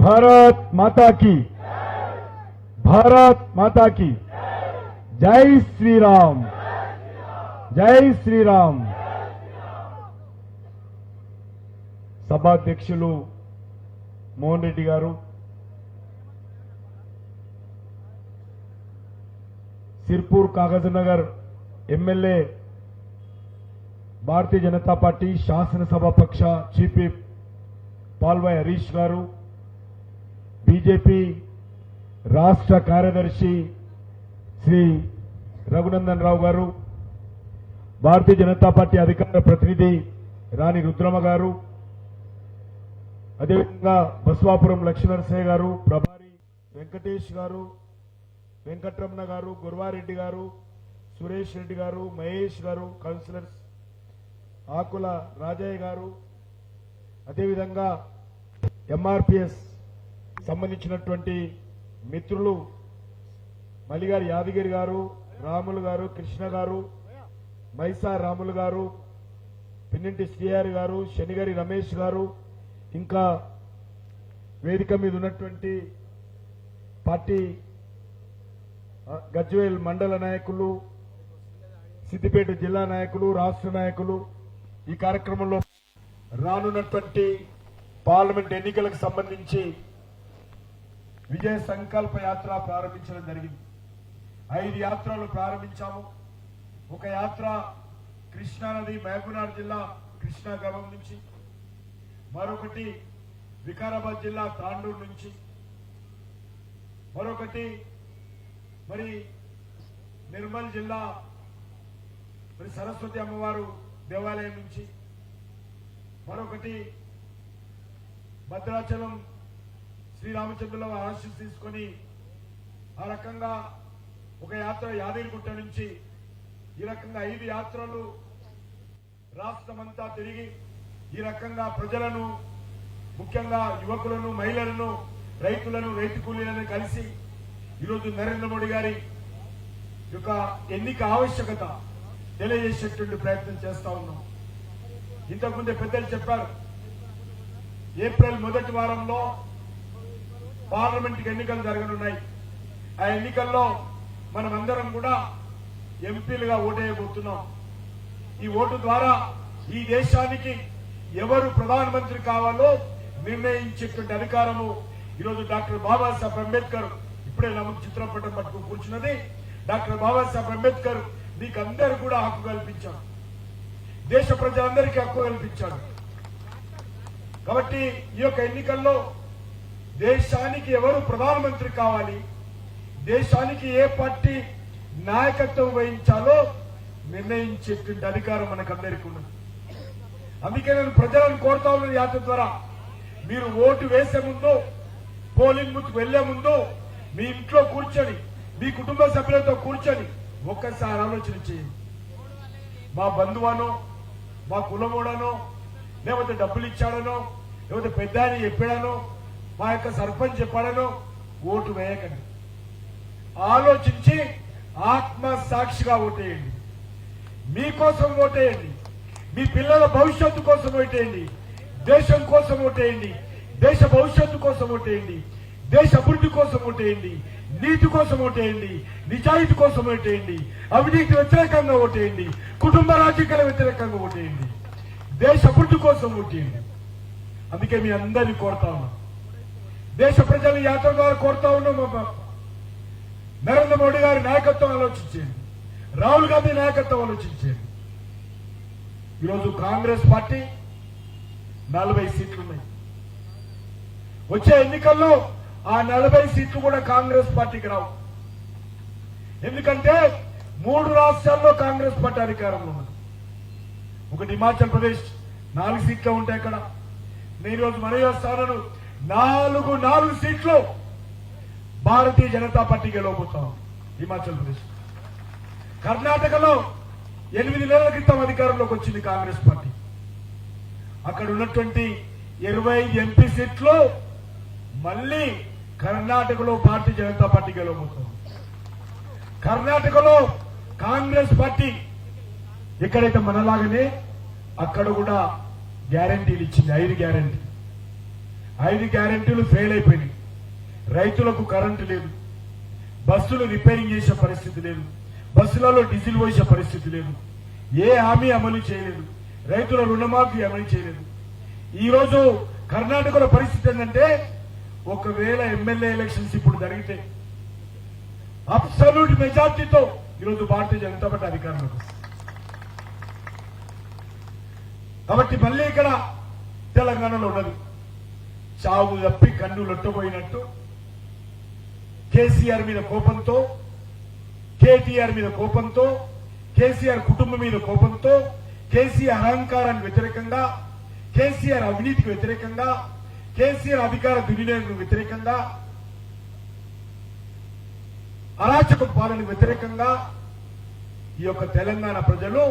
భారత్ మాతా की భారత్ మాతా की జై శ్రీరామ్ జై శ్రీరామ్ సభాధ్యక్షులు మోహన్ రెడ్డి గారు, సిర్పూర్ కాగజ్నగర్ ఎమ్మెల్యే భారతీయ జనతా పార్టీ శాసనసభాపక్ష చీఫ్ విప్ పాల్వాయ్ హరీష్ గారు, బీజేపీ రాష్ట్ర కార్యదర్శి శ్రీ రఘునందన్ రావు గారు, భారతీయ జనతా పార్టీ అధికార ప్రతినిధి రాణి రుద్రమ గారు, అదేవిధంగా బస్వాపురం లక్ష్మీనరసయ్య గారు, ప్రభారి వెంకటేష్ గారు, వెంకటరమణ గారు, గురువారెడ్డి గారు, సురేష్ రెడ్డి గారు, మహేష్ గారు, కౌన్సిలర్స్ ఆకుల రాజయ్య గారు, అదేవిధంగా ఎంఆర్పిఎస్ సంబంధించినటువంటి మిత్రులు మలిగారి యాదగిరి గారు, రాములు గారు, కృష్ణ గారు, మైసా రాములు గారు, పిన్నింటి శ్రీహరి గారు, శనిగారి రమేష్ గారు, ఇంకా వేదిక మీద ఉన్నటువంటి పార్టీ గజ్వేల్ మండల నాయకులు, సిద్దిపేట జిల్లా నాయకులు, రాష్ట్ర నాయకులు ఈ కార్యక్రమంలో రానున్నటువంటి పార్లమెంట్ ఎన్నికలకు సంబంధించి విజయ సంకల్ప యాత్ర ప్రారంభించడం జరిగింది. 5 యాత్రలు ప్రారంభించాము. ఒక యాత్ర కృష్ణానది మహబూబ్నగర్ జిల్లా కృష్ణా గ్రామం నుంచి, మరొకటి వికారాబాద్ జిల్లా తాండూరు నుంచి, మరొకటి మరి నిర్మల్ జిల్లా మరి సరస్వతి అమ్మవారు దేవాలయం నుంచి, మరొకటి భద్రాచలం శ్రీరామచంద్రుల ఆశీస్సు తీసుకొని ఆ రకంగా ఒక యాత్ర యాదగిరిగుట్ట నుంచి, ఈ రకంగా 5 యాత్రలు రాష్ట్రమంతా తిరిగి ఈ రకంగా ప్రజలను, ముఖ్యంగా యువకులను, మహిళలను, రైతులను, రైతు కూలీలను కలిసి ఈరోజు నరేంద్ర మోడీ గారి యొక్క ఎన్నిక ఆవశ్యకత తెలియజేసేటువంటి ప్రయత్నం చేస్తా ఉన్నాం. ఇంతకుముందే పెద్దలు చెప్పారు, ఏప్రిల్ మొదటి వారంలో పార్లమెంట్ ఎన్నికలు జరగనున్నాయి. ఆ ఎన్నికల్లో మనమందరం కూడా ఎంపీలుగా ఓటేయబోతున్నాం. ఈ ఓటు ద్వారా ఈ దేశానికి ఎవరు ప్రధానమంత్రి కావాలో నిర్ణయించేటువంటి అధికారము ఈరోజు డాక్టర్ బాబాసాహెబ్ అంబేద్కర్, ఇప్పుడే నమ్మకు చిత్రపటం పట్టుకు కూర్చున్నది, డాక్టర్ బాబాసాహెబ్ అంబేద్కర్ మీకు అందరూ కూడా హక్కు కల్పించాడు, దేశ ప్రజలందరికీ హక్కు కల్పించాడు. కాబట్టి ఈ యొక్క ఎన్నికల్లో దేశానికి ఎవరు ప్రధానమంత్రి కావాలి, దేశానికి ఏ పార్టీ నాయకత్వం వహించాలో నిర్ణయించేటువంటి అధికారం మనకందరికీ ఉన్నది. అందుకే నేను ప్రజలను కోరుతా ఉన్న యాత్ర ద్వారా మీరు ఓటు వేసే ముందు, పోలింగ్ బూత్ వెళ్లే ముందు మీ ఇంట్లో కూర్చొని, మీ కుటుంబ సభ్యులతో కూర్చొని ఒక్కసారి ఆలోచన చేయండి. మా బంధువానో, మా కులమోడనో, లేకపోతే డబ్బులు ఇచ్చాడనో, లేకపోతే పెద్ద ఆయన చెప్పాడనో, మా యొక్క సర్పంచ్ చెప్పాడనో ఓటు వేయకండి. ఆలోచించి ఆత్మ సాక్షిగా ఓటేయండి. మీకోసం ఓటేయండి, మీ పిల్లల భవిష్యత్తు కోసం ఓటేయండి, దేశం కోసం ఓటేయండి, దేశ భవిష్యత్తు కోసం ఓటేయండి, దేశ అభివృద్ధి కోసం ఓటేయండి, నీతి కోసం ఓటేయండి, నిజాయితీ కోసం ఓటేయండి, అవినీతి వ్యతిరేకంగా ఓటేయండి, కుటుంబ రాజకీయాల వ్యతిరేకంగా ఓటేయండి, దేశ అభివృద్ధి కోసం ఓటేయండి. అందుకే మీ అందరినీ కోరుతా ఉన్నాం, దేశ ప్రజల యాత్ర ద్వారా కోరుతా ఉన్నాం. నరేంద్ర మోడీ గారి నాయకత్వం ఆలోచించండి, రాహుల్ గాంధీ నాయకత్వం ఆలోచించండి. ఈరోజు కాంగ్రెస్ పార్టీ 40 సీట్లున్నాయి. వచ్చే ఎన్నికల్లో ఆ 40 సీట్లు కూడా కాంగ్రెస్ పార్టీకి రావు. ఎందుకంటే 3 రాష్ట్రాల్లో కాంగ్రెస్ పార్టీ అధికారంలో ఉన్నది. ఒకటి హిమాచల్ ప్రదేశ్ 4 సీట్లు ఉంటాయి. అక్కడ నేను ఈరోజు మనవి చేస్తాను, 4 సీట్లు భారతీయ జనతా పార్టీ గెలవబోతాం. హిమాచల్ ప్రదేశ్, కర్ణాటకలో 8 నెలల క్రితం అధికారంలోకి వచ్చింది కాంగ్రెస్ పార్టీ. అక్కడ ఉన్నటువంటి 25 ఎంపీ సీట్లు మళ్లీ కర్ణాటకలో భారతీయ జనతా పార్టీ గెలవబోతుంది. కర్ణాటకలో కాంగ్రెస్ పార్టీ ఎక్కడైతే మనలాగానే అక్కడ కూడా గ్యారంటీలు ఇచ్చింది, 5 గ్యారంటీ. 5 గ్యారెంటీలు ఫెయిల్ అయిపోయినాయి. రైతులకు కరెంటు లేదు, బస్సులు రిపేరింగ్ చేసే పరిస్థితి లేదు, బస్సులలో డీజిల్ పోసే పరిస్థితి లేదు, ఏ హామీ అమలు చేయలేదు, రైతుల రుణమాఫీ అమలు చేయలేదు. ఈరోజు కర్ణాటకలో పరిస్థితి ఏంటంటే ఒకవేళ ఎమ్మెల్యే ఎలక్షన్స్ ఇప్పుడు జరిగితే అబ్సల్యూట్ మెజార్టీతో ఈరోజు భారతీయ జనతా పార్టీ అధికారంలోకి వస్తుంది. కాబట్టి మళ్ళీ ఇక్కడ తెలంగాణలో ఉన్నది చావు తప్పి కన్ను లొట్టబోయినట్టు కేసీఆర్ మీద కోపంతో, కేటీఆర్ మీద కోపంతో, కేసీఆర్ కుటుంబం మీద కోపంతో, కేసీఆర్ అహంకారానికి వ్యతిరేకంగా, కేసీఆర్ అవినీతికి వ్యతిరేకంగా, కేసీఆర్ అధికార దుర్వినియోగం వ్యతిరేకంగా, అరాచక పాలనకు వ్యతిరేకంగా ఈ యొక్క తెలంగాణ ప్రజలు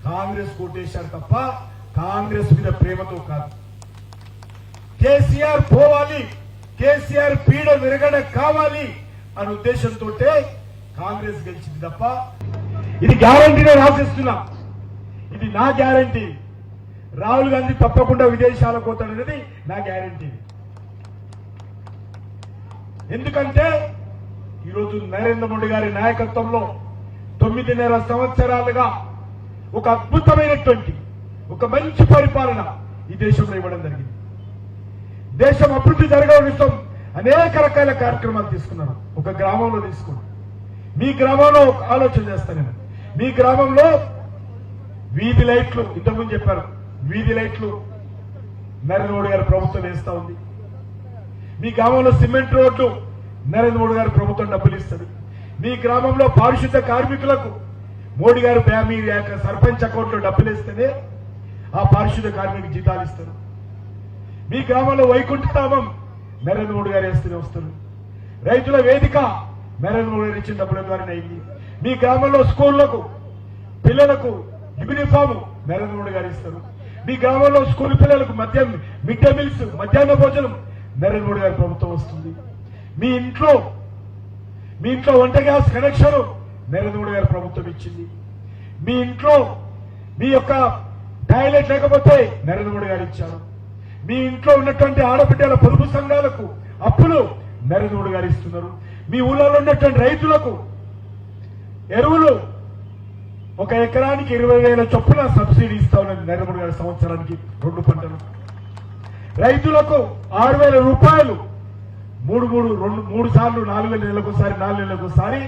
కాంగ్రెస్ కోటేశారు తప్ప కాంగ్రెస్ మీద ప్రేమతో కాదు. కేసీఆర్ పోవాలి, కేసీఆర్ పీడ విరగడ కావాలి అనే ఉద్దేశంతో కాంగ్రెస్ గెలిచింది తప్ప ఇది గ్యారంటీనే రాసిస్తున్నా. ఇది నా గ్యారంటీ. రాహుల్ గాంధీ తప్పకుండా విదేశాలకు పోతాడనేది నా గ్యారంటీ. ఎందుకంటే ఈరోజు నరేంద్ర మోడీ గారి నాయకత్వంలో 9.5 సంవత్సరాలుగా ఒక అద్భుతమైనటువంటి ఒక మంచి పరిపాలన ఈ దేశంలో ఇవ్వడం జరిగింది. దేశం అభివృద్ధి జరగడం కోసం అనేక రకాల కార్యక్రమాలు తీసుకున్నాను. ఒక గ్రామంలో తీసుకున్నాను. మీ గ్రామంలో ఒక ఆలోచన చేస్తాను నేను. మీ గ్రామంలో వీధి లైట్లు, ఇంతకుముందు చెప్పారు, వీధి లైట్లు నరేంద్ర మోడీ గారి ప్రభుత్వం వేస్తా ఉంది. మీ గ్రామంలో సిమెంట్ రోడ్లు నరేంద్ర మోడీ గారి ప్రభుత్వం డబ్బులు ఇస్తుంది. మీ గ్రామంలో పారిశుద్ధ కార్మికులకు మోడీ గారు మీ సర్పంచ్ అకౌంట్లో డబ్బులు ఇస్తేనే ఆ పారిశుద్ధ కార్మికులకు జీతాలు ఇస్తారు. మీ గ్రామంలో వైకుంఠధామం నరేంద్ర మోడీ గారు వేస్తూనే వస్తారు. రైతుల వేదిక నరేంద్ర మోడీ గారు ఇచ్చిన డబ్బుల ద్వారానే అయింది. మీ గ్రామంలో స్కూళ్లకు పిల్లలకు యూనిఫామ్ నరేంద్ర మోడీ గారు ఇస్తారు. మీ గ్రామంలో స్కూల్ పిల్లలకు మిడ్ డే మీల్స్, మధ్యాహ్న భోజనం నరేంద్ర మోడీ గారి ప్రభుత్వం వస్తుంది. మీ ఇంట్లో వంట గ్యాస్ కనెక్షన్ నరేంద్ర మోడీ గారి ప్రభుత్వం ఇచ్చింది. మీ ఇంట్లో మీ యొక్క టాయిలెట్ లేకపోతే నరేంద్ర మోడీ గారు ఇచ్చారు. మీ ఇంట్లో ఉన్నటువంటి ఆడబిడ్డల పొదుపు సంఘాలకు అప్పులు నరేంద్ర మోడీ గారు ఇస్తున్నారు. మీ ఊళ్ళలో ఉన్నటువంటి రైతులకు ఎరువులు 1 ఎకరానికి 20,000 చొప్పున సబ్సిడీ ఇస్తా ఉన్నది నరేంద్ర మోడీ గారి సంవత్సరానికి 2 పంటలు. రైతులకు 6,000 రూపాయలు 3 సార్లు 4,000 నెలకొకసారి 4 నెలలకోసారి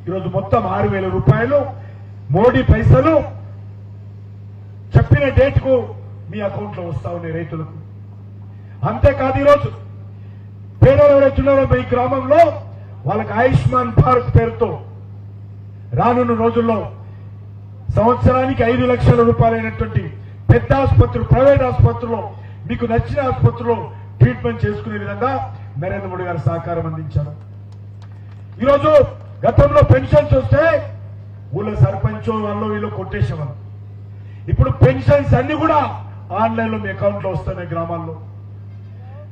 ఈరోజు మొత్తం 6,000 రూపాయలు మోడీ పైసలు చెప్పిన డేట్ కు మీ అకౌంట్ లో వస్తా ఉన్నాయి రైతులకు. అంతేకాదు ఈరోజు పేదలు ఎవరైతున్నారో మీ గ్రామంలో వాళ్ళకి ఆయుష్మాన్ భారత్ పేరుతో రానున్న రోజుల్లో సంవత్సరానికి 5 లక్షల రూపాయలైనటువంటి పెద్ద ఆసుపత్రులు, ప్రైవేట్ ఆసుపత్రుల్లో మీకు నచ్చిన ఆసుపత్రిలో ట్రీట్మెంట్ చేసుకునే విధంగా నరేంద్ర మోడీ గారు సహకారం అందించారు. ఈరోజు గతంలో పెన్షన్స్ వస్తే ఊళ్ళో సర్పంచ్ వాళ్ళు వీళ్ళు కొట్టేసేవారు. ఇప్పుడు పెన్షన్స్ అన్ని కూడా ఆన్లైన్ లో మీ అకౌంట్ లో వస్తున్నాయి. గ్రామాల్లో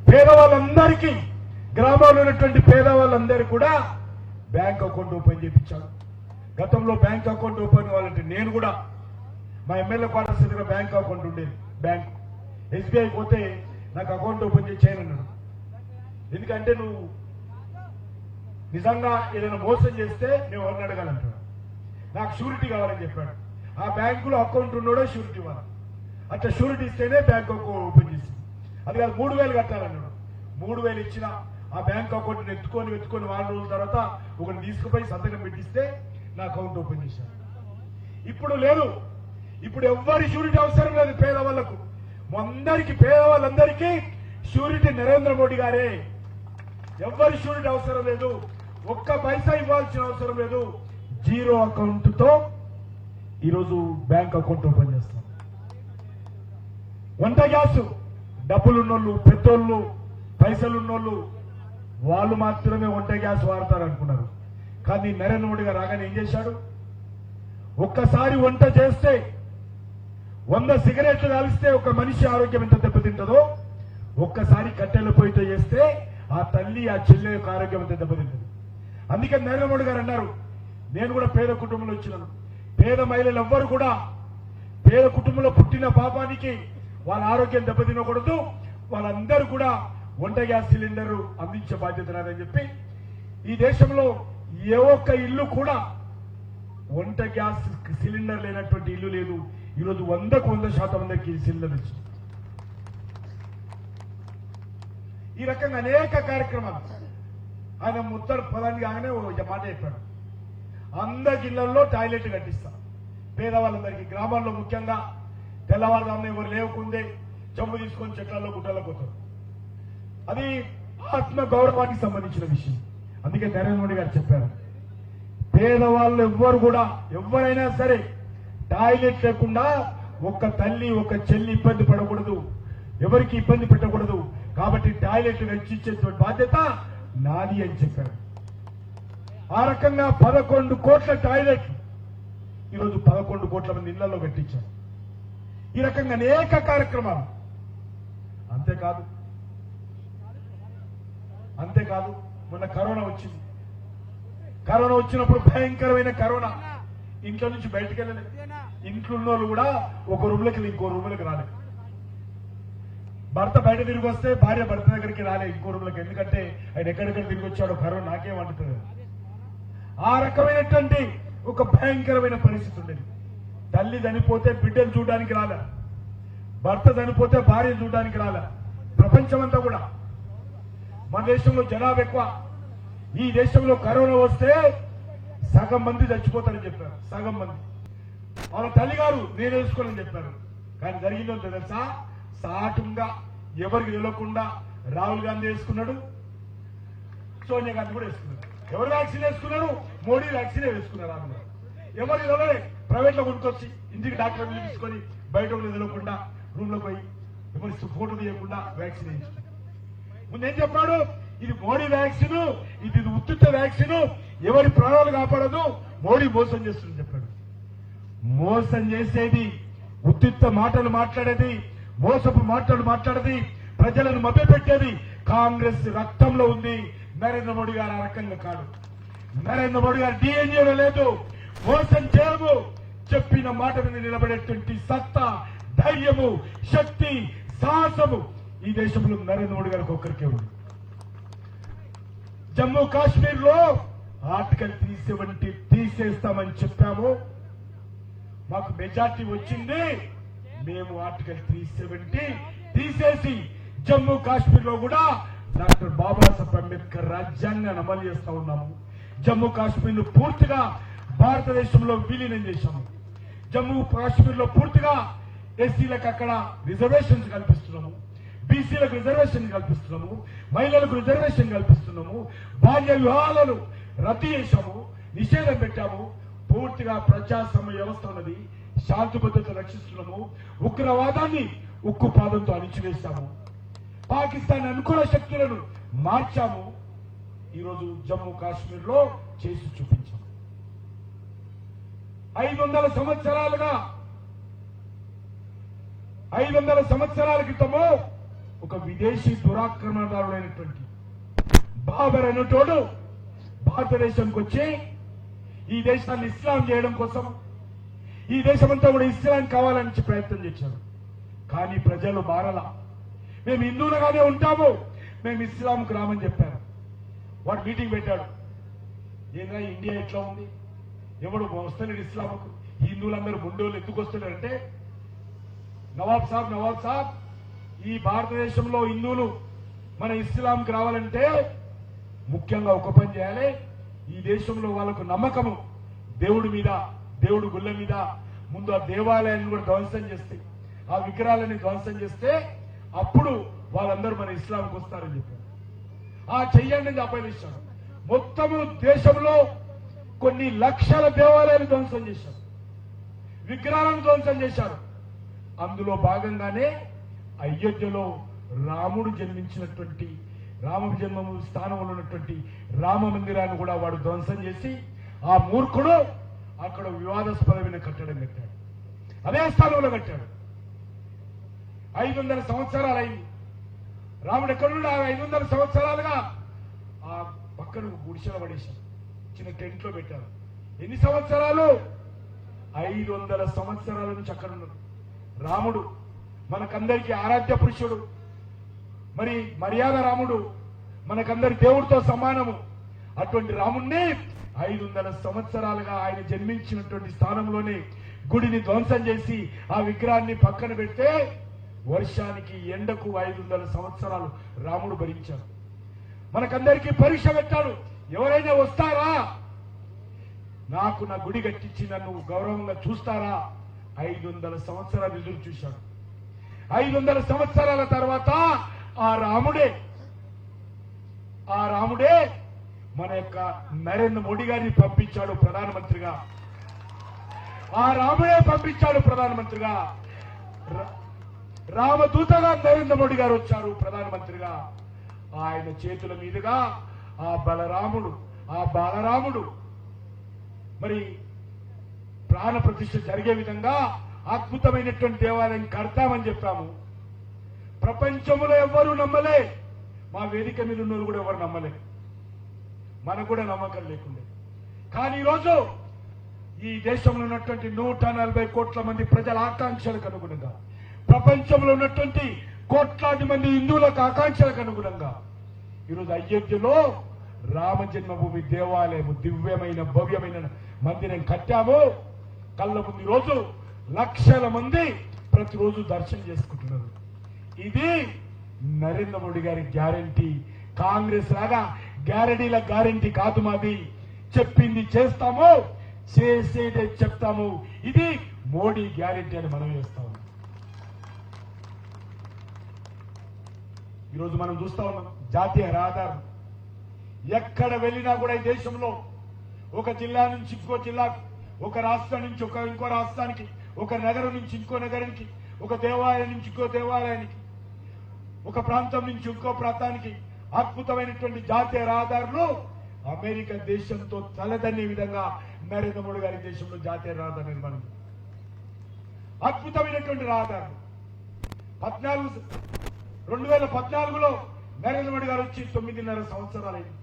పేదవాళ్ళందరికీ, గ్రామాల్లో ఉన్నటువంటి పేదవాళ్ళందరికీ కూడా బ్యాంక్ అకౌంట్ ఓపెన్ చేయించాడు. గతంలో బ్యాంక్ అకౌంట్ ఓపెన్ కావాలంటే నేను కూడా మా ఎమ్మెల్యే క్వార్టర్స్ దగ్గర బ్యాంక్ అకౌంట్ ఉండేది. బ్యాంక్ ఎస్బీఐ పోతే నాకు అకౌంట్ ఓపెన్ చేయనన్నాడు. ఎందుకంటే నువ్వు నిజంగా ఏదైనా మోసం చేస్తే నేను ఎవరిని అడగాలంటాడు. నాకు షూరిటీ కావాలని చెప్పాడు. ఆ బ్యాంకులో అకౌంట్ ఉన్నాడో షూరిటీ ఇవ్వాలి. అట్లా షూరిటీ ఇస్తేనే బ్యాంక్ అకౌంట్ ఓపెన్ చేసింది. అది కాదు 3,000 కట్టాలన్నాడు. 3,000 ఇచ్చిన ఆ బ్యాంక్ అకౌంట్ వెతుకొని 4 రోజుల తర్వాత ఒకటి తీసుకుపోయి సంతకం పెట్టిస్తే నా అకౌంట్ ఓపెన్ చేశాను. ఇప్పుడు లేదు. ఇప్పుడు ఎవ్వరి షూరిటీ అవసరం లేదు పేదవాళ్లకు. పేదవాళ్ళందరికీ షూరిటీ నరేంద్ర మోడీ గారే. ఎవ్వరి షూరిటీ అవసరం లేదు. 1 పైసా ఇవ్వాల్సిన అవసరం లేదు. 0 అకౌంట్ తో ఈరోజు బ్యాంక్ అకౌంట్ ఓపెన్ చేస్తాం. వంట గ్యాస్ డబ్బులున్నోళ్ళు, పెద్దోళ్ళు, పైసలున్నోళ్ళు వాళ్ళు మాత్రమే వంట గ్యాస్ వాడతారు అనుకున్నారు. కానీ నరేంద్ర మోడీ గారు రాగానే ఏం చేశాడు? ఒక్కసారి వంట చేస్తే 100 సిగరెట్లు కాలిస్తే ఒక మనిషి ఆరోగ్యం ఎంత దెబ్బతింటుందో, ఒక్కసారి కట్టెల పొయ్యితో చేస్తే ఆ తల్లి, ఆ చెల్లె యొక్క ఆరోగ్యం ఎంత దెబ్బతింటుంది. అందుకే నరేంద్ర మోడీ గారు అన్నారు, నేను కూడా పేద కుటుంబంలో వచ్చినాను. పేద మహిళలు ఎవ్వరు కూడా పేద కుటుంబంలో పుట్టిన పాపానికి వాళ్ళ ఆరోగ్యం దెబ్బతినకూడదు. వాళ్ళందరూ కూడా వంట గ్యాస్ సిలిండర్ అందించే బాధ్యత నాదని చెప్పి ఈ దేశంలో ఏ ఒక్క ఇల్లు కూడా వంట గ్యాస్ సిలిండర్ లేనటువంటి ఇల్లు లేదు. ఈరోజు 100% మందికి సిలిండర్ ఇచ్చింది. ఈ రకంగా అనేక కార్యక్రమాలు ఆయన ముత్తడు పదానికి కాగానే మాట చెప్పాడు. అందరి జిల్లాల్లో టాయిలెట్ కట్టిస్తాం పేదవాళ్ళందరికీ. గ్రామాల్లో ముఖ్యంగా తెల్లవారుదాన్ని ఎవరు లేకుందే జమ్ము తీసుకొని చెట్లలో గుట్టల్లో పోతారు. అది ఆత్మ గౌరవానికి సంబంధించిన విషయం. అందుకే నరేంద్ర మోడీ గారు చెప్పారు, పేదవాళ్ళు ఎవ్వరు కూడా ఎవరైనా సరే టాయిలెట్ లేకుండా ఒక్క తల్లి ఒక చెల్లి ఇబ్బంది పడకూడదు, ఎవరికి ఇబ్బంది పెట్టకూడదు. కాబట్టి టాయిలెట్ వెచ్చించే బాధ్యత నాది అని చెప్పారు. ఆ రకంగా 11 కోట్ల టాయిలెట్లు ఈరోజు 11 కోట్ల మంది ఇళ్లలో కట్టించారు. ఈ రకంగా అనేక కార్యక్రమాలు. అంతేకాదు మొన్న కరోనా వచ్చింది. కరోనా వచ్చినప్పుడు భయంకరమైన కరోనా, ఇంట్లో నుంచి బయటకు వెళ్ళలేదు. ఇంట్లో ఉన్న వాళ్ళు కూడా ఒక రూమ్లోకి వెళ్ళి ఇంకో రూమ్లోకి రాలేదు. భర్త బయట తిరిగి వస్తే భార్య భర్త దగ్గరికి రాలేదు ఇంకో రూమ్లోకి. ఎందుకంటే ఆయన ఎక్కడెక్కడ తిరిగి వచ్చాడో కరోనా నాకేం అంటుతుంది. ఆ రకమైనటువంటి ఒక భయంకరమైన పరిస్థితి ఉండేది. తల్లి చనిపోతే బిడ్డను చూడడానికి రాలే, భర్త చనిపోతే భార్య చూడడానికి రాలే. ప్రపంచమంతా కూడా మన దేశంలో జనాభా ఎక్కువ. ఈ దేశంలో కరోనా వస్తే సగం మంది చచ్చిపోతారని చెప్పారు. సగం మంది వాళ్ళ తల్లిగారు నేను వేసుకోనని చెప్పారు. కానీ జరిగిందో తెలుసా, సాటుగా ఎవరికి తెలియకుండా రాహుల్ గాంధీ వేసుకున్నాడు, సోనియా గాంధీ కూడా వేసుకున్నాడు. ఎవరు వ్యాక్సిన్ వేసుకున్నారు? మోడీ వ్యాక్సిన్ వేసుకున్నారు. ఆమె ఎవరు తెలియలే, ప్రైవేట్ లో కొనుక్కొచ్చి ఇంటికి డాక్టర్ తీసుకొని బయట తెలియకుండా రూమ్ లో పోయి ఎవరి ఫోటో తీయకుండా వ్యాక్సిన్ వేయించుకున్నారు. ముందేం చెప్పాడు, ఇది మోడీ వ్యాక్సిన్, ఇది ఉత్తుత్త వ్యాక్సిన్, ఎవరి ప్రాణాలు కాపాడదు, మోడీ మోసం చేస్తుందని చెప్పాడు. మోసం చేసేది, ఉత్తుత్త మాటలు మాట్లాడేది, మోసపు మాటలు మాట్లాడేది, ప్రజలను మభ్యపెట్టేది కాంగ్రెస్ రక్తంలో ఉంది. నరేంద్ర మోడీ గారు ఆ రకంగా కాదు. నరేంద్ర మోడీ గారు డిఎన్ఏలో లేదు. మోసం చేయము, చెప్పిన మాట మీద నిలబడేటువంటి సత్తా, ధైర్యము, శక్తి, సాహసము ఈ దేశంలో నరేంద్ర మోడీ గారికి ఒక్కరికే ఉంది. జమ్మూ కాశ్మీర్ లో ఆర్టికల్ 370 తీసేస్తామని చెప్పాము. మాకు మెజార్టీ వచ్చింది. మేము ఆర్టికల్ 370 తీసేసి జమ్మూ కాశ్మీర్ లో కూడా డాక్టర్ బాబాసాహెబ్ అంబేద్కర్ రాజ్యాంగాన్ని అమలు చేస్తా ఉన్నాము. జమ్మూ కాశ్మీర్ ను పూర్తిగా భారతదేశంలో విలీనం చేశాము. జమ్మూ కాశ్మీర్ లో పూర్తిగా ఎస్సీలకు అక్కడ రిజర్వేషన్స్ కల్పిస్తున్నాము, బీసీలకు రిజర్వేషన్ కల్పిస్తున్నాము, మహిళలకు రిజర్వేషన్ కల్పిస్తున్నాము, బాల్య వివాహాలను రద్దు చేశాము, నిషేధం పెట్టాము. పూర్తిగా ప్రజాస్వామ్య వ్యవస్థ ఉన్నది, శాంతి భద్రతలు రక్షిస్తున్నాము. ఉగ్రవాదాన్ని ఉక్కు పాదంతో అణిచివేశాము. పాకిస్తాన్ అనుకూల శక్తులను మార్చాము. ఈరోజు జమ్మూ కాశ్మీర్ లో చేసి చూపించాము. 500 సంవత్సరాల క్రితము ఒక విదేశీ దురాక్రమణదారుడైనటువంటి బాబర్ అనేటోడు భారతదేశానికి వచ్చి ఈ దేశాన్ని ఇస్లాం చేయడం కోసం, ఈ దేశమంతా కూడా ఇస్లాం కావాలని ప్రయత్నం చేశారు. కానీ ప్రజలు మారలా. మేము హిందువులుగానే ఉంటాము, మేము ఇస్లాంకు రామని చెప్పారు. వాడు మీటింగ్ పెట్టాడు. ఏదైనా ఇండియా ఎట్లా ఉంది, ఎవడు వస్తలేడు ఇస్లాంకు, హిందువులందరూ ముండోళ్ళు ఎందుకు వస్తున్నారంటే, నవాబ్ సాబ్ ఈ భారతదేశంలో హిందువులు మన ఇస్లాంకి రావాలంటే ముఖ్యంగా ఒక పని చేయాలి. ఈ దేశంలో వాళ్ళకు నమ్మకము దేవుడి మీద, దేవుడి గుళ్ళ మీద. ముందు ఆ దేవాలయాన్ని కూడా ధ్వంసం చేస్తే, ఆ విగ్రహాలని ధ్వంసం చేస్తే అప్పుడు వాళ్ళందరూ మన ఇస్లాంకి వస్తారని చెప్పారు. ఆ చెయ్యండి అని ఆపేశారు. మొత్తము దేశంలో కొన్ని లక్షల దేవాలయాలు ధ్వంసం చేశారు, విగ్రహాలను ధ్వంసం చేశారు. అందులో భాగంగానే అయోధ్యలో రాముడు జన్మించినటువంటి, రామ జన్మము స్థానంలో ఉన్నటువంటి రామ మందిరాన్ని కూడా వాడు ధ్వంసం చేసి, ఆ మూర్ఖుడు అక్కడ వివాదాస్పదమైన కట్టడం కట్టాడు. అదే స్థానంలో కట్టాడు. 500 సంవత్సరాలు అయింది. రాముడు ఎక్కడున్నా 500 సంవత్సరాలుగా ఆ పక్కన గుడిసెల పడేశారు, చిన్న టెంట్ లో పెట్టారు. ఎన్ని సంవత్సరాలు? 500 సంవత్సరాల నుంచి అక్కడ ఉన్నారు. రాముడు మనకందరికీ ఆరాధ్య పురుషుడు. మరి మర్యాద రాముడు మనకందరి దేవుడితో సమానము. అటువంటి రాముణ్ణి 500 సంవత్సరాలుగా ఆయన జన్మించినటువంటి స్థానంలోనే గుడిని ధ్వంసం చేసి ఆ విగ్రహాన్ని పక్కన పెడితే వర్షానికి ఎండకు 500 సంవత్సరాలు రాముడు భరించాడు. మనకందరికీ పరీక్ష పెట్టాడు. ఎవరైనా వస్తారా, నాకు నా గుడి కట్టించి నన్ను గౌరవంగా చూస్తారా? 500 సంవత్సరాలు ఎదురు చూశాడు. 500 సంవత్సరాల తర్వాత ఆ రాముడే మన యొక్క నరేంద్ర మోడీ గారిని పంపించాడు ప్రధానమంత్రిగా. ఆ రాముడే పంపించాడు ప్రధానమంత్రిగా. రామదూతగా నరేంద్ర మోడీ గారు వచ్చారు ప్రధానమంత్రిగా. ఆయన చేతుల మీదుగా ఆ బాలరాముడు మరి ప్రాణ ప్రతిష్ఠ జరిగే విధంగా అద్భుతమైనటువంటి దేవాలయం కడతామని చెప్పాము. ప్రపంచంలో ఎవ్వరూ నమ్మలే, మా వేదిక మీద ఉన్న కూడా ఎవరు నమ్మలే, మనకు కూడా నమ్మకం లేకుండే. కానీ ఈరోజు ఈ దేశంలో ఉన్నటువంటి 140 కోట్ల మంది ప్రజల ఆకాంక్షలకు అనుగుణంగా, ప్రపంచంలో ఉన్నటువంటి కోట్లాది మంది హిందువులకు ఆకాంక్షలకు అనుగుణంగా ఈరోజు అయోధ్యలో రామ జన్మభూమి దేవాలయం దివ్యమైన భవ్యమైన మందిరం కట్టాము. కళ్ళ ముందు రోజు లక్షల మంది ప్రతిరోజు దర్శనం చేసుకుంటున్నారు. ఇది నరేంద్ర మోడీ గారి గ్యారంటీ. కాంగ్రెస్ లాగా గ్యారంటీ కాదు మాది. చెప్పింది చేస్తాము, చేసేదే చెప్తాము. ఇది మోడీ గ్యారంటీ అని మనం చేస్తాము. ఈరోజు మనం చూస్తా ఉన్నాం జాతీయ రహదారులు ఎక్కడ వెళ్ళినా కూడా ఈ దేశంలో ఒక జిల్లా నుంచి ఇంకో జిల్లాకు, ఒక రాష్ట్రం నుంచి ఇంకో రాష్ట్రానికి, ఒక నగరం నుంచి ఇంకో నగరానికి, ఒక దేవాలయం నుంచి ఇంకో దేవాలయానికి, ఒక ప్రాంతం నుంచి ఇంకో ప్రాంతానికి అద్భుతమైనటువంటి జాతీయ రహదారులు అమెరికా దేశంతో తలదన్నే విధంగా నరేంద్ర మోడీ గారి దేశంలో జాతీయ రహదారి నిర్మాణం. అద్భుతమైనటువంటి రహదారులు 2014లో నరేంద్ర మోడీ గారు వచ్చి 9.5 సంవత్సరాలైంది.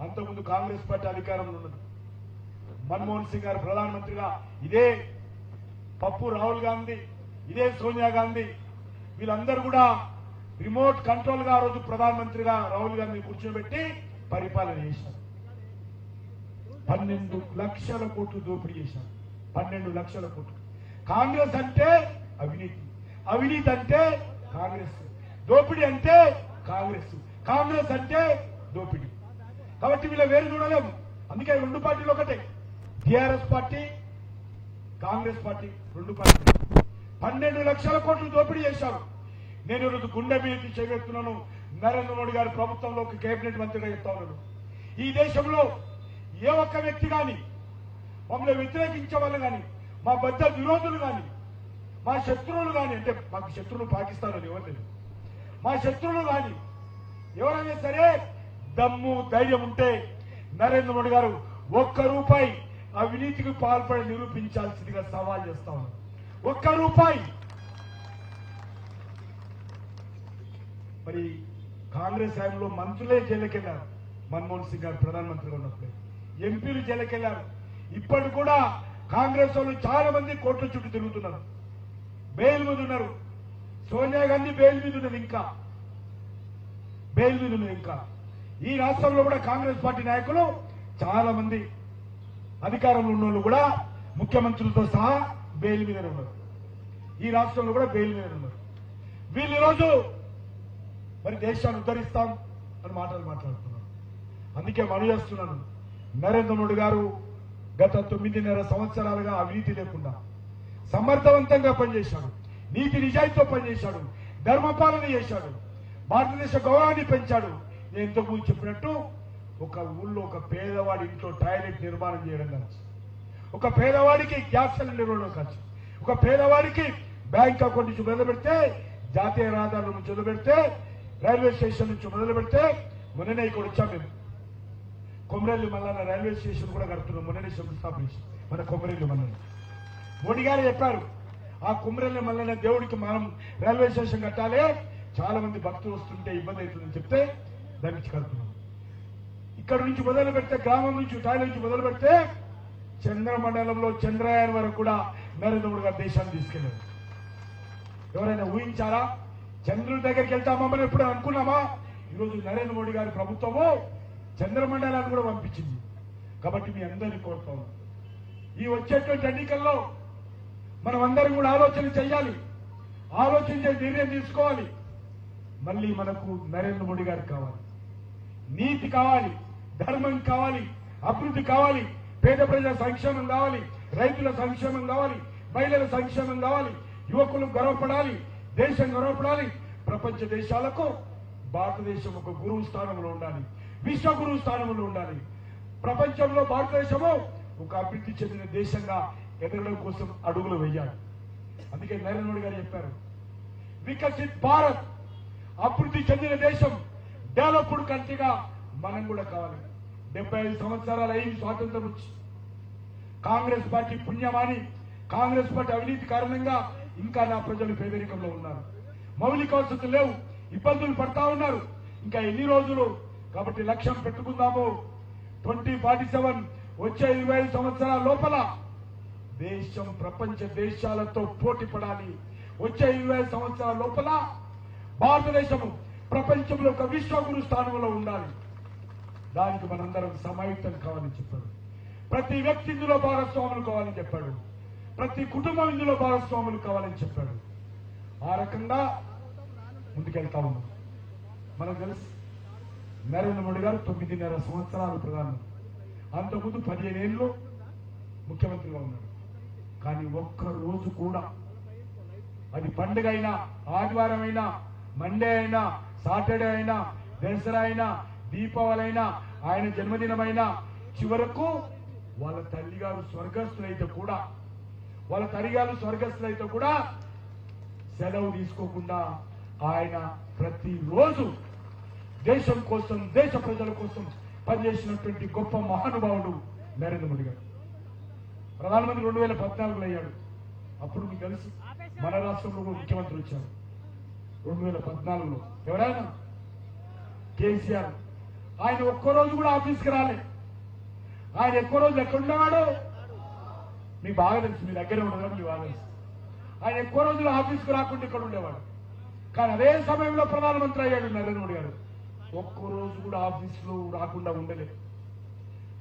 అంతకుముందు కాంగ్రెస్ పార్టీ అధికారంలో ఉన్నది. మన్మోహన్ సింగ్ గారు ప్రధానమంత్రిగా, ఇదే పప్పు రాహుల్ గాంధీ, ఇదే సోనియా గాంధీ, వీళ్ళందరూ కూడా రిమోట్ కంట్రోల్ గా ఆ రోజు ప్రధానమంత్రిగా రాహుల్ గాంధీని కూర్చోబెట్టి పరిపాలన చేశారు. 12 లక్షల కోట్లు దోపిడీ చేశారు. 12 లక్షల కోట్లు. కాంగ్రెస్ అంటే అవినీతి, అవినీతి అంటే కాంగ్రెస్, దోపిడీ అంటే కాంగ్రెస్ అంటే దోపిడీ. కాబట్టి వీళ్ళ వేరు చూడలేము. అందుకే 2 పార్టీలు ఒకటే, టీఆర్ఎస్ పార్టీ, కాంగ్రెస్ పార్టీ 2 పార్టీలు. 12 లక్షల కోట్లు దోపిడీ చేశారు. నేను ఈరోజు గుండె మీద చేస్తున్నాను. నరేంద్ర మోడీ గారి ప్రభుత్వంలో ఒక కేబినెట్ మంత్రిగా చెప్తా ఉన్నాడు. ఈ దేశంలో ఏ ఒక్క వ్యక్తి కానీ, మమ్మల్ని వ్యతిరేకించే వాళ్ళు కానీ, మా బద్ద విరోధులు కానీ, మా శత్రువులు కానీ, అంటే మాకు శత్రువులు పాకిస్తాన్ అని ఎవరు లేదు, మా శత్రువులు కానీ ఎవరైనా సరే దమ్ము ధైర్యం ఉంటే నరేంద్ర మోడీ గారు 1 రూపాయి అవినీతికి పాల్పడి నిరూపించాల్సిందిగా సవాల్ చేస్తా ఉన్నారు. 1 రూపాయి. మరి కాంగ్రెస్ హయాంలో మంత్రులే జైలుకెళ్లారు. మన్మోహన్ సింగ్ గారు ప్రధానమంత్రిగా ఉన్నప్పుడే ఎంపీలు జైలుకెళ్లారు. ఇప్పటి కూడా కాంగ్రెస్ వాళ్ళు చాలా మంది కోర్టుల చుట్టూ తిరుగుతున్నారు, బెయిల్ మీద ఉన్నారు. సోనియా గాంధీ బెయిల్ మీద ఉన్నది, ఇంకా ఈ రాష్ట్రంలో కూడా కాంగ్రెస్ పార్టీ నాయకులు చాలా మంది అధికారంలో ఉన్న వాళ్ళు కూడా ముఖ్యమంత్రులతో సహా బెయిల్ మీద ఉన్నారు. ఈ రాష్ట్రంలో కూడా బెయిల్ మీద ఉన్నారు. వీళ్ళు ఈరోజు మరి దేశాన్ని ఉద్ధరిస్తాం అని మాట్లాడుతున్నారు. అందుకే మనం చేస్తున్నాను, నరేంద్ర మోడీ గారు గత 9.5 సంవత్సరాలుగా అవినీతి లేకుండా సమర్థవంతంగా పనిచేశాడు, నీతి నిజాయితీతో పనిచేశాడు, ధర్మపాలన చేశాడు, భారతదేశ గౌరవాన్ని పెంచాడు. నేను ఇంతకుముందు చెప్పినట్టు ఒక ఊళ్ళో ఒక పేదవాడి ఇంట్లో టాయిలెట్ నిర్మాణం చేయడం కావచ్చు, ఒక పేదవాడికి గ్యాస్ సిలిండర్ ఇవ్వడం కావచ్చు, ఒక పేదవాడికి బ్యాంక్ అకౌంట్ నుంచి మొదలు పెడితే, జాతీయ రహదారుల నుంచి మొదలు పెడితే, రైల్వే స్టేషన్ నుంచి మొదలు పెడితే, మొన్ననే ఇక్కడ వచ్చాం మేము కొమరెల్లి మల్లన్న రైల్వే స్టేషన్ కూడా కడుతున్నాం. మొన్ననే శంకుస్థాపన మన కొమరెల్లి మల్లన్న. మోడీ గారు చెప్పారు, ఆ కొమరెల్లి మల్లన్న దేవుడికి మనం రైల్వే స్టేషన్ కట్టాలి, చాలా మంది భక్తులు వస్తుంటే ఇబ్బంది అవుతుందని చెప్తే దానికి కడుతున్నాం. ఇక్కడ నుంచి మొదలు పెడితే, గ్రామం నుంచి టాయిలెట్ నుంచి మొదలు పెడితే చంద్రమండలంలో చంద్రయాన్ వరకు కూడా నరేంద్ర మోడీ గారు దేశాన్ని తీసుకెళ్లారు. ఎవరైనా ఊహించారా? చంద్రుడి దగ్గరికి వెళ్తామని ఎప్పుడు అనుకున్నామా? ఈరోజు నరేంద్ర మోడీ గారి ప్రభుత్వము చంద్రమండలాన్ని కూడా పంపించింది. కాబట్టి మీ అందరినీ కోరుతాం, ఈ వచ్చేటువంటి ఎన్నికల్లో మనం అందరం కూడా ఆలోచన చేయాలి, ఆలోచించే నిర్ణయం తీసుకోవాలి. మళ్ళీ మనకు నరేంద్ర మోడీ గారికి కావాలి, నీతి కావాలి, ధర్మం కావాలి, అభివృద్ధి కావాలి, పేద ప్రజల సంక్షేమం కావాలి, రైతుల సంక్షేమం కావాలి, మహిళల సంక్షేమం కావాలి, యువకులు గర్వపడాలి, దేశం గర్వపడాలి. ప్రపంచ దేశాలకు భారతదేశం ఒక గురువు స్థానంలో ఉండాలి, విశ్వ గురువు స్థానంలో ఉండాలి. ప్రపంచంలో భారతదేశము ఒక అభివృద్ధి చెందిన దేశంగా ఎదగడం కోసం అడుగులు వేయాలి. అందుకే నరేంద్ర మోడీ గారు చెప్పారు, వికసిత్ భారత్, అభివృద్ధి చెందిన దేశం, డెవలప్డ్ కంట్రీగా మనం కూడా కావాలి. 75 సంవత్సరాలు అయింది స్వాతంత్రం వచ్చి. కాంగ్రెస్ పార్టీ పుణ్యమాని, కాంగ్రెస్ పార్టీ అవినీతి కారణంగా ఇంకా నా ప్రజలు పేదరికంలో ఉన్నారు, మౌలిక వసతులు లేవు, ఇబ్బందులు పడతా ఉన్నారు. ఇంకా ఎన్ని రోజులు? కాబట్టి లక్ష్యం పెట్టుకుందాము, 2047 వచ్చే 25 సంవత్సరాల లోపల దేశం ప్రపంచ దేశాలతో పోటీ పడాలి. వచ్చే 25 సంవత్సరాల లోపల భారతదేశము ప్రపంచంలో ఒక విశ్వగురు స్థానంలో ఉండాలి. దానికి మనందరం సమాయుక్తం కావాలని చెప్పాడు. ప్రతి వ్యక్తి ఇందులో భాగస్వాములు కావాలని చెప్పాడు, ప్రతి కుటుంబం ఇందులో భాగస్వాములు కావాలని చెప్పాడు. ఆ రకంగా ముందుకెళ్తా ఉన్నాం. మనకు తెలుసు నరేంద్ర మోడీ గారు 9.5 సంవత్సరాలు ప్రధాని, అంతకుముందు 15 ఏళ్ళు ముఖ్యమంత్రిగా ఉన్నాడు. కానీ ఒక్క రోజు కూడా, అది పండుగ అయినా, ఆదివారం అయినా, మండే అయినా, సాటర్డే అయినా, దసరా అయినా, దీపావళి అయినా, ఆయన జన్మదినమైనా, చివరకు వాళ్ళ తల్లిగారు స్వర్గస్థులైతే కూడా, వాళ్ళ తల్లిగారు స్వర్గస్థులైతే కూడా సెలవు తీసుకోకుండా ఆయన ప్రతిరోజు దేశం కోసం, దేశ ప్రజల కోసం పనిచేసినటువంటి గొప్ప మహానుభావుడు నరేంద్ర మోడీ గారు. ప్రధానమంత్రి 2014లో అయ్యాడు. అప్పుడు మీకు తెలుసు మన రాష్ట్రంలో ముఖ్యమంత్రి వచ్చారు 2014లో. ఎవరైనా కేసీఆర్, ఆయన ఒక్కరోజు కూడా ఆఫీస్కి రాలే. ఆయన ఎక్కువ రోజులు ఎక్కడున్నాడు మీకు బాగా తెలుసు, మీ దగ్గరే ఉండదు, మీకు బాగా తెలుసు. ఆయన ఎక్కువ రోజులు ఆఫీస్కు రాకుండా ఇక్కడ ఉండేవాడు. కానీ అదే సమయంలో ప్రధానమంత్రి అయ్యాడు నరేంద్ర మోడీ గారు. ఒక్క రోజు కూడా ఆఫీసులో రాకుండా ఉండలేదు.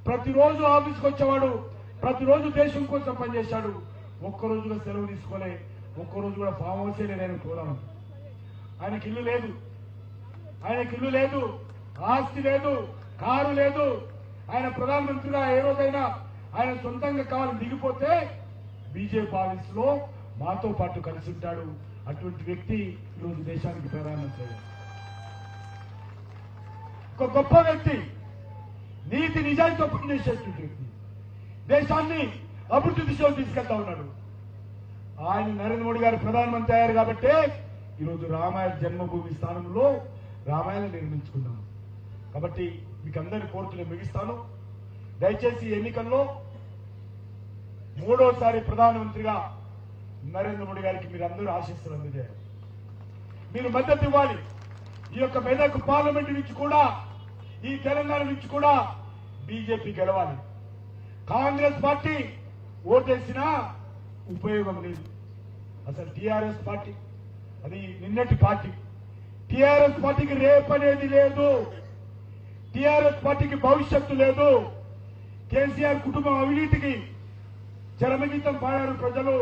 ప్రతిరోజు ఆఫీస్కి వచ్చేవాడు, ప్రతిరోజు దేశం కోసం పనిచేశాడు. ఒక్కరోజుగా సెలవు తీసుకోలే, ఒక్కరోజు కూడా ఫామ్ హౌసే లేదని కోరాను. ఆయనకి ఇల్లు లేదు, ఆయనకి ఇల్లు లేదు, ఆస్తి లేదు, కారు లేదు. ఆయన ప్రధానమంత్రిగా ఏ రోజైనా ఆయన సొంతంగా కావాలని దిగిపోతే బీజేపీ ఆఫీస్ లో మాతో పాటు కలిసి ఉంటాడు. అటువంటి వ్యక్తి ఈరోజు దేశానికి ప్రధానమంత్రి. ఒక గొప్ప వ్యక్తి, నీతి నిజాయితీతో పనిచేసేటువంటి వ్యక్తి, దేశాన్ని అభివృద్ధి దిశలో తీసుకెళ్తా ఉన్నాడు. ఆయన నరేంద్ర మోడీ గారు ప్రధానమంత్రి అయ్యారు కాబట్టి ఈరోజు రామాయణ జన్మభూమి స్థానంలో రామాయణం నిర్మించుకున్నాం. కాబట్టి మీకు అందరి కోరికలు ముగిస్తాను. దయచేసి ఎన్నికల్లో 3వసారి ప్రధానమంత్రిగా నరేంద్ర మోడీ గారికి మీరు అందరూ ఆశీస్సులు అందజేయాలి, మీరు మద్దతు ఇవ్వాలి. ఈ యొక్క మెదక్ పార్లమెంట్ నుంచి కూడా, ఈ తెలంగాణ నుంచి కూడా బీజేపీ గెలవాలి. కాంగ్రెస్ పార్టీ ఓటేసినా ఉపయోగం లేదు. అసలు టీఆర్ఎస్ పార్టీ అది నిన్నటి పార్టీ. టీఆర్ఎస్ పార్టీకి రేపనేది లేదు, టీఆర్ఎస్ పార్టీకి భవిష్యత్తు లేదు. కేసీఆర్ కుటుంబం అవినీతికి చరమగీతం పాడారు ప్రజలు.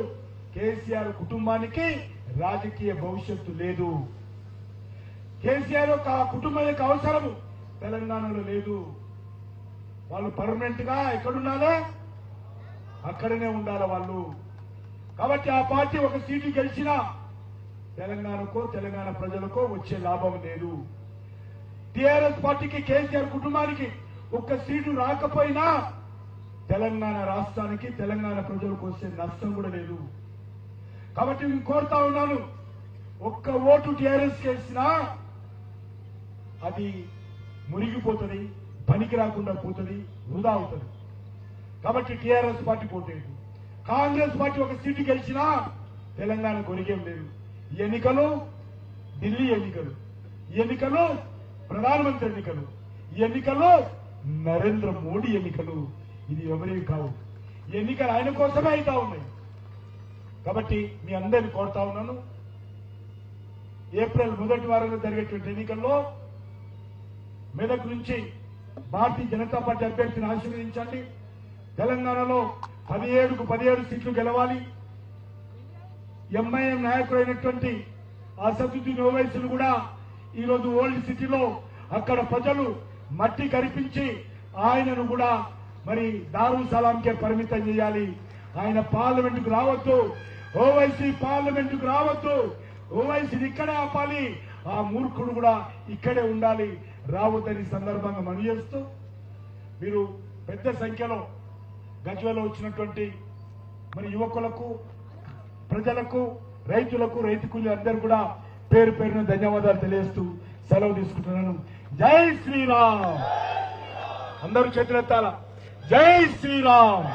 కేసీఆర్ కుటుంబానికి రాజకీయ భవిష్యత్తు లేదు. కేసీఆర్ యొక్క కుటుంబం యొక్క అవసరము తెలంగాణలో లేదు. వాళ్ళు పర్మనెంట్ గా ఎక్కడున్నారో అక్కడనే ఉండాలి వాళ్ళు. కాబట్టి ఆ పార్టీ ఒక సీటు గెలిచినా తెలంగాణకో, తెలంగాణ ప్రజలకో వచ్చే లాభం లేదు. టీఆర్ఎస్ పార్టీకి, కేసీఆర్ కుటుంబానికి ఒక్క సీటు రాకపోయినా తెలంగాణ రాష్ట్రానికి, తెలంగాణ ప్రజలకు వచ్చే నష్టం కూడా లేదు. కాబట్టి నేను కోరుతా ఉన్నాను, ఒక్క ఓటు టీఆర్ఎస్ వేసినా అది మురిగిపోతుంది, పనికి రాకుండా పోతుంది, వృధా అవుతుంది. కాబట్టి టీఆర్ఎస్ పార్టీ పోలేదు. కాంగ్రెస్ పార్టీ ఒక సీటు గెలిచినా తెలంగాణ కొరిగేం లేదు. ఈ ఎన్నికలు ఢిల్లీ ఎన్నికలు, ఈ ఎన్నికలు ప్రధానమంత్రి ఎన్నికలు, ఈ ఎన్నికల్లో నరేంద్ర మోడీ ఎన్నికలు. ఇది ఎవరివి కావు. ఈ ఎన్నికలు ఆయన కోసమే అవుతా ఉన్నాయి. కాబట్టి మీ అందరిని కోరుతా ఉన్నాను, ఏప్రిల్ మొదటి వారంలో జరిగేటువంటి ఎన్నికల్లో మెదక్ నుంచి భారతీయ జనతా పార్టీ అభ్యర్థిని ఆశీర్వదించండి. తెలంగాణలో 17కు 17 సీట్లు గెలవాలి. ఎంఐఎం నాయకుడైనటువంటి అసదుద్దీన్ ఓవైసీని కూడా ఈరోజు ఓల్డ్ సిటీలో అక్కడ ప్రజలు మట్టి కరిపించి ఆయనను కూడా మరి దారు సలాంకే పరిమితం చేయాలి. ఆయన పార్లమెంటుకు రావద్దు, ఓవైసీ పార్లమెంటుకు రావద్దు, ఓవైసీని ఇక్కడే ఆపాలి, ఆ మూర్ఖుడు కూడా ఇక్కడే ఉండాలి, రావద్దని సందర్భంగా మనవి చేస్తూ మీరు పెద్ద సంఖ్యలో గజ్వేల్లో వచ్చినటువంటి మరి యువకులకు, ప్రజలకు, రైతులకు, రైతు కూలీలు అందరూ కూడా పేరు పేరున ధన్యవాదాలు తెలియజేస్తూ సెలవు తీసుకుంటున్నాను. జై శ్రీరామ్. అందరూ చేతులెత్తాల. జై శ్రీరామ్.